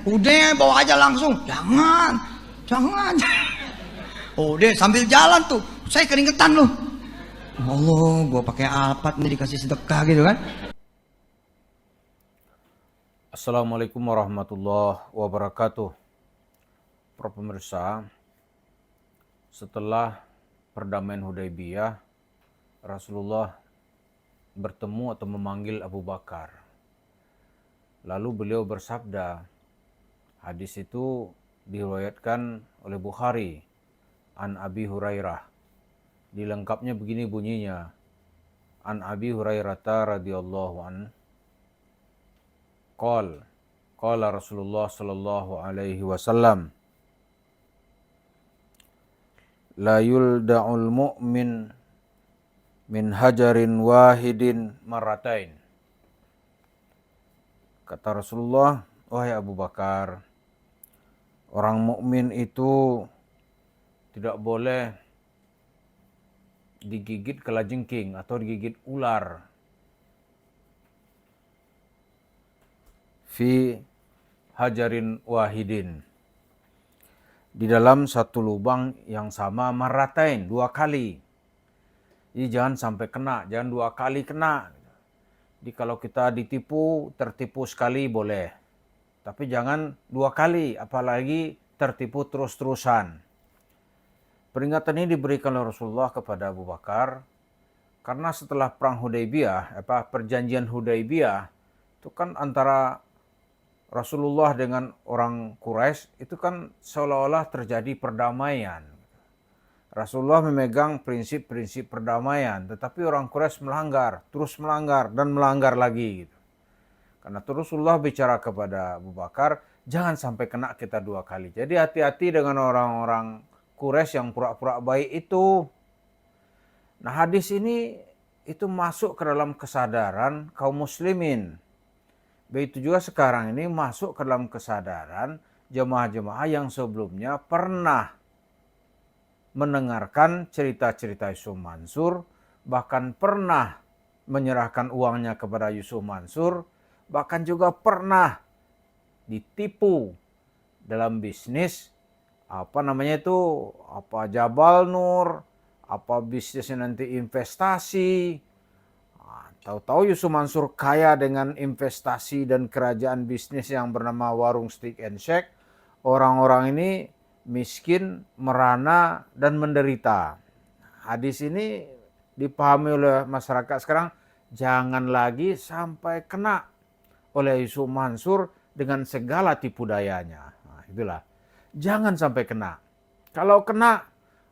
Udah bawa aja langsung. Jangan. Jangan. Udah sambil jalan tuh. Saya keringetan loh. Allah, gua pakai Alphard nih dikasih sedekah gitu kan. Assalamualaikum warahmatullahi wabarakatuh. Para pemirsa, setelah perdamaian Hudaybiyah, Rasulullah bertemu atau memanggil Abu Bakar. Lalu beliau bersabda, hadis itu diriwayatkan oleh Bukhari, an Abi Hurairah. Dilengkapnya begini bunyinya, an Abi Hurairah radhiyallahu an, qala Rasulullah sallallahu alaihi wasallam, la yulda'ul mu'min min hajarin wahidin maratain. Kata Rasulullah, wahai Abu Bakar, orang mukmin itu tidak boleh digigit kalajengking atau digigit ular fi hajarin wahidin, di dalam satu lubang yang sama maratain, 2 kali. Jadi jangan sampai kena, jangan 2 kali kena. Jadi kalau kita ditipu, tertipu sekali boleh. Tapi jangan 2 kali, apalagi tertipu terus-terusan. Peringatan ini diberikan oleh Rasulullah kepada Abu Bakar, karena setelah perang Hudaybiyah, perjanjian Hudaybiyah, itu kan antara Rasulullah dengan orang Quraisy itu kan seolah-olah terjadi perdamaian. Rasulullah memegang prinsip-prinsip perdamaian, tetapi orang Quraisy melanggar, terus melanggar dan melanggar lagi. Gitu. Karena Rasulullah bicara kepada Abu Bakar, jangan sampai kena kita 2 kali. Jadi hati-hati dengan orang-orang Quraisy yang pura-pura baik itu. Nah, hadis ini itu masuk ke dalam kesadaran kaum muslimin. Begitu juga sekarang ini masuk ke dalam kesadaran jemaah-jemaah yang sebelumnya pernah mendengarkan cerita-cerita Yusuf Mansur, bahkan pernah menyerahkan uangnya kepada Yusuf Mansur, bahkan juga pernah ditipu dalam bisnis Jabal Nur, bisnisnya nanti investasi. Tahu-tahu Yusuf Mansur kaya dengan investasi dan kerajaan bisnis yang bernama Warung Steak and Shake. Orang-orang ini miskin, merana, dan menderita. Hadis ini dipahami oleh masyarakat sekarang, jangan lagi sampai kena oleh Yusuf Mansur dengan segala tipu dayanya. Nah, itulah. Jangan sampai kena. Kalau kena,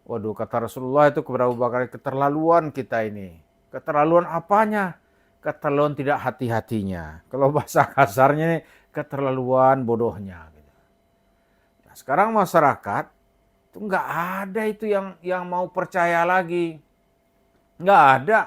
waduh, kata Rasulullah itu kepada Abu Bakar, keterlaluan kita ini. Keterlaluan apanya? Keterlaluan tidak hati-hatinya. Kalau bahasa kasarnya ini, keterlaluan bodohnya. Nah, sekarang masyarakat itu nggak ada itu yang mau percaya lagi. Nggak ada.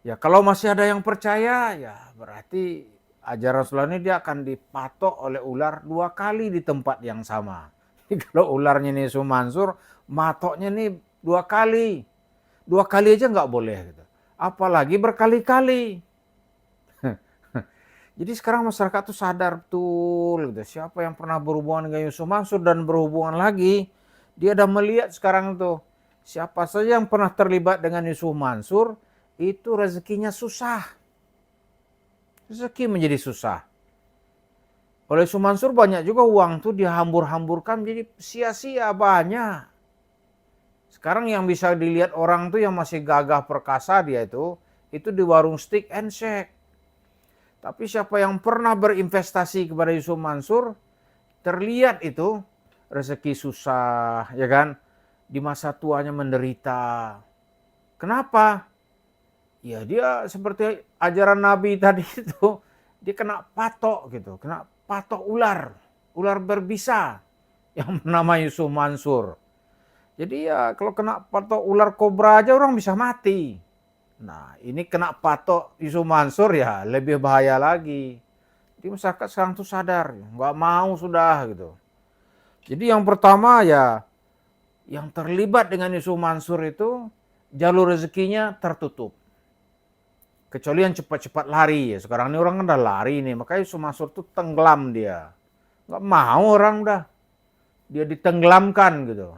Ya kalau masih ada yang percaya, ya berarti ajaran Rasulullah ini dia akan dipatok oleh ular 2 kali di tempat yang sama. Jadi kalau ularnya ini Yusuf Mansur, matoknya ini 2 kali. 2 kali aja nggak boleh gitu. Apalagi berkali-kali. Jadi sekarang masyarakat tuh sadar betul gitu. Siapa yang pernah berhubungan dengan Yusuf Mansur dan berhubungan lagi, dia udah melihat sekarang tuh. Siapa saja yang pernah terlibat dengan Yusuf Mansur, itu rezekinya susah. Rezeki menjadi susah. Oleh Yusuf Mansur banyak juga uang tuh dihambur-hamburkan jadi sia-sia banyak. Sekarang yang bisa dilihat orang tuh yang masih gagah perkasa dia itu di warung Steak and Shake. Tapi siapa yang pernah berinvestasi kepada Yusuf Mansur, terlihat itu rezeki susah, ya kan? Di masa tuanya menderita. Kenapa? Ya dia seperti ajaran Nabi tadi itu, dia kena patok gitu, kena patok ular berbisa yang bernama Yusuf Mansur. Jadi ya kalau kena patok ular kobra aja orang bisa mati. Nah ini kena patok Yusuf Mansur ya lebih bahaya lagi. Jadi masyarakat sekarang tuh sadar, nggak mau sudah gitu. Jadi yang pertama ya, yang terlibat dengan Yusuf Mansur itu jalur rezekinya tertutup. Kecuali yang cepat-cepat lari ya. Sekarang ini orang kan udah lari nih, makanya Yusuf Mansur tuh tenggelam dia. Nggak mau orang udah. Dia ditenggelamkan gitu.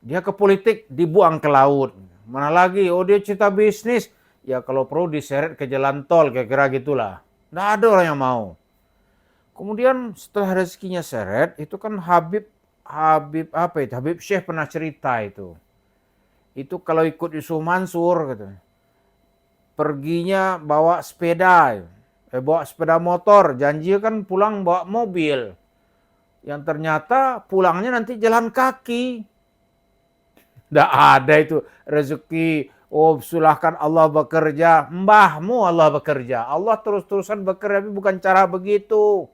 Dia ke politik, dibuang ke laut. Mana lagi, oh dia cita bisnis. Ya kalau perlu diseret ke jalan tol, kira-kira gitulah. Nggak ada orang yang mau. Kemudian setelah rezekinya seret, itu kan Habib Syekh pernah cerita itu. Itu kalau ikut Yusuf Mansur gitu. Perginya bawa sepeda motor, janji kan pulang bawa mobil. Yang ternyata pulangnya nanti jalan kaki. Tidak ada itu rezeki, oh silahkan Allah bekerja. Mbahmu Allah bekerja. Allah terus-terusan bekerja, tapi bukan cara begitu.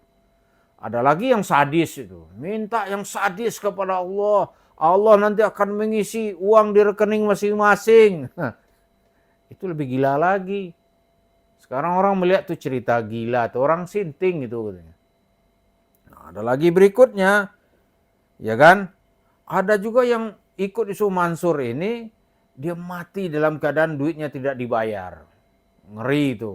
Ada lagi yang sadis itu. Minta yang sadis kepada Allah. Allah nanti akan mengisi uang di rekening masing-masing. Itu lebih gila lagi. Sekarang orang melihat tuh cerita gila, tuh orang sinting gitu. Nah, ada lagi berikutnya, ya kan? Ada juga yang ikut Yusuf Mansur ini, dia mati dalam keadaan duitnya tidak dibayar. Ngeri itu.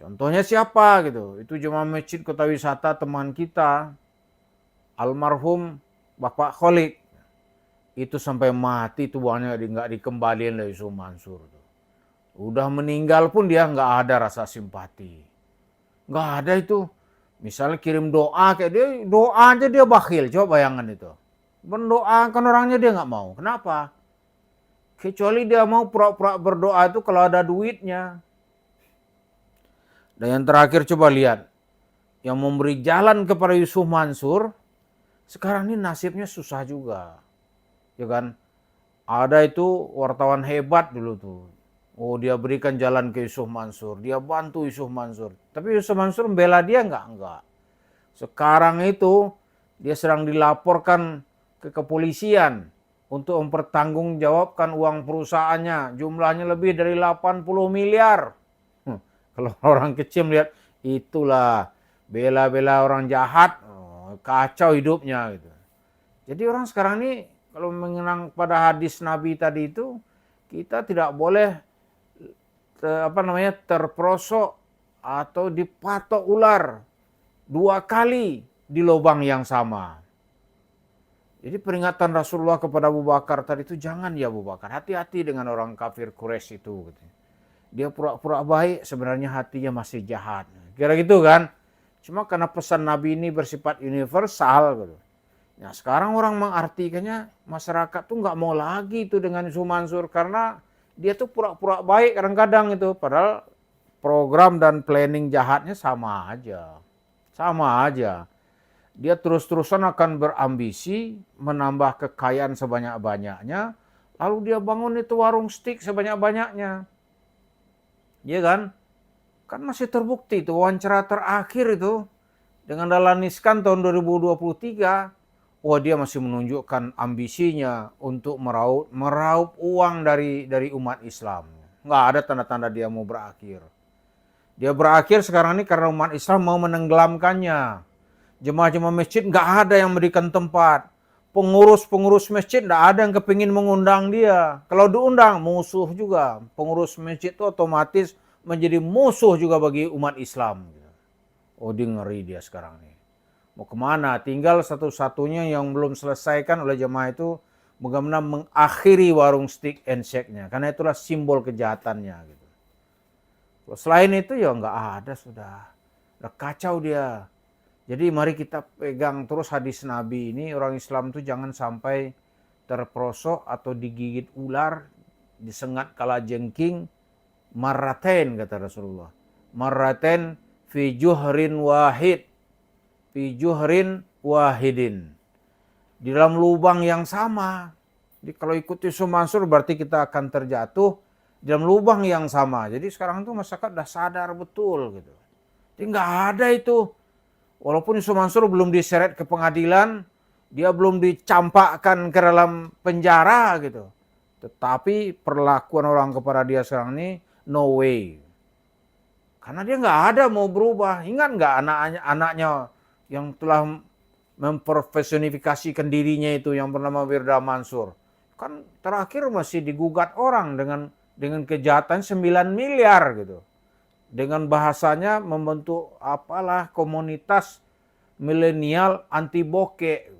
Contohnya siapa gitu? Itu jemaah masjid Kota Wisata teman kita, almarhum Bapak Kholik. Itu sampai mati tuh uangnya nggak dikembaliin dari Yusuf Mansur. Udah meninggal pun dia nggak ada rasa simpati. Nggak ada itu. Misalnya kirim doa kayak dia, doa aja dia bakhil. Coba bayangkan itu. Mendoakan orangnya dia nggak mau. Kenapa? Kecuali dia mau pura-pura berdoa itu kalau ada duitnya. Dan yang terakhir coba lihat. Yang memberi jalan kepada Yusuf Mansur, sekarang ini nasibnya susah juga. Ya kan? Ada itu wartawan hebat dulu tuh. Oh dia berikan jalan ke Yusuf Mansur. Dia bantu Yusuf Mansur. Tapi Yusuf Mansur membela dia enggak. Sekarang itu dia sedang dilaporkan ke kepolisian untuk mempertanggungjawabkan uang perusahaannya. Jumlahnya lebih dari 80 miliar. Kalau orang kecil melihat, itulah bela-bela orang jahat. Kacau hidupnya gitu. Jadi orang sekarang ini kalau mengenang pada hadis Nabi tadi itu, kita tidak boleh terperosok atau dipatok ular 2 kali di lubang yang sama. Jadi peringatan Rasulullah kepada Abu Bakar tadi itu, jangan ya Abu Bakar, hati-hati dengan orang kafir Quraisy itu. Dia pura-pura baik, sebenarnya hatinya masih jahat. Kira gitu kan? Cuma karena pesan Nabi ini bersifat universal gitu. Nah sekarang orang mengartikannya, masyarakat tuh nggak mau lagi itu dengan Yusuf Mansur karena dia tuh pura-pura baik kadang-kadang itu, padahal program dan planning jahatnya sama aja. Sama aja. Dia terus-terusan akan berambisi menambah kekayaan sebanyak-banyaknya, lalu dia bangun itu warung steak sebanyak-banyaknya. Iya kan? Kan masih terbukti itu wawancara terakhir itu dengan Dahlan Iskan tahun 2023. Wah dia masih menunjukkan ambisinya untuk meraup uang dari umat Islam. Nggak ada tanda-tanda dia mau berakhir. Dia berakhir sekarang ini karena umat Islam mau menenggelamkannya. Jemaah-jemaah masjid nggak ada yang memberikan tempat. Pengurus-pengurus masjid nggak ada yang kepingin mengundang dia. Kalau diundang musuh juga. Pengurus masjid itu otomatis menjadi musuh juga bagi umat Islam. Oh dia ngeri dia sekarang ini. Mau kemana? Tinggal satu-satunya yang belum selesaikan oleh jemaah itu bagaimana mengakhiri warung steak and shake-nya. Karena itulah simbol kejahatannya. Gitu. Selain itu ya nggak ada sudah. Udah kacau dia. Jadi mari kita pegang terus hadis Nabi ini. Orang Islam itu jangan sampai terperosok atau digigit ular, disengat kalajengking. Marraten kata Rasulullah. Marraten fi juhrin wahid. Fi juhrin wahidin. Di dalam lubang yang sama. Jadi kalau ikut Yusuf Mansur berarti kita akan terjatuh di dalam lubang yang sama. Jadi sekarang tuh masyarakat udah sadar betul gitu. Jadi nggak ada itu. Walaupun Yusuf Mansur belum diseret ke pengadilan, dia belum dicampakkan ke dalam penjara gitu. Tetapi perlakuan orang kepada dia sekarang ini no way. Karena dia nggak ada mau berubah. Ingat nggak anaknya yang telah memprofesionifikasikan dirinya itu yang bernama Wirda Mansur. Kan terakhir masih digugat orang dengan dengan kejahatan 9 miliar gitu. Dengan bahasanya membentuk apalah komunitas milenial anti bokeh.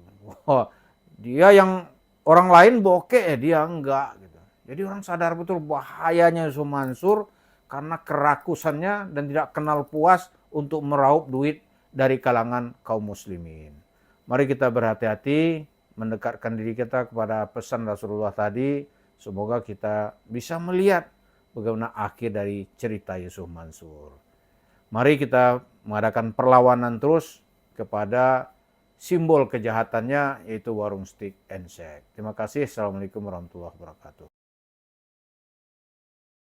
Wah, dia yang orang lain bokeh, dia enggak gitu. Jadi orang sadar betul bahayanya Yusuf Mansur karena kerakusannya dan tidak kenal puas untuk meraup duit dari kalangan kaum muslimin. Mari kita berhati-hati mendekatkan diri kita kepada pesan Rasulullah tadi. Semoga kita bisa melihat bagaimana akhir dari cerita Yusuf Mansur. Mari kita mengadakan perlawanan terus kepada simbol kejahatannya, yaitu warung steak and shake. Terima kasih. Assalamualaikum warahmatullahi wabarakatuh.